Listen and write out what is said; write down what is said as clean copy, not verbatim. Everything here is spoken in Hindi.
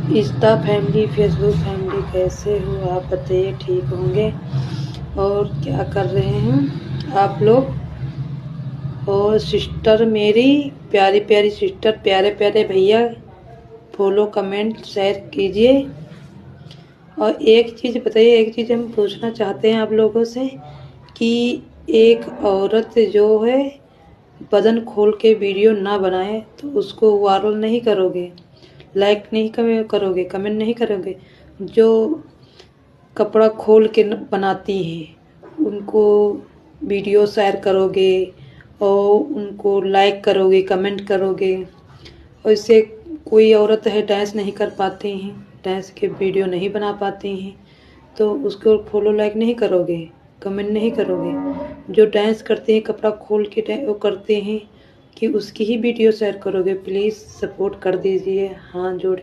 इंस्टा फैमिली, फेसबुक फैमिली, कैसे हो आप बताइए? ठीक होंगे? और क्या कर रहे हैं आप लोग? और सिस्टर मेरी, प्यारी प्यारी सिस्टर, प्यारे प्यारे भैया, फॉलो कमेंट शेयर कीजिए। और एक चीज़ बताइए, एक चीज़ हम पूछना चाहते हैं आप लोगों से कि एक औरत जो है बदन खोल के वीडियो ना बनाए तो उसको वायरल नहीं करोगे, लाइक नहीं करोगे, कमेंट नहीं करोगे? जो कपड़ा खोल के बनाती हैं उनको वीडियो शेयर करोगे और उनको लाइक करोगे, कमेंट करोगे। और इससे कोई औरत है डांस नहीं कर पाती हैं, डांस के वीडियो नहीं बना पाती हैं, तो उसको फॉलो लाइक नहीं करोगे, कमेंट नहीं करोगे? जो डांस करते हैं कपड़ा खोल के वो करते हैं कि उसकी ही वीडियो शेयर करोगे? प्लीज़ सपोर्ट कर दीजिए, हाथ जोड़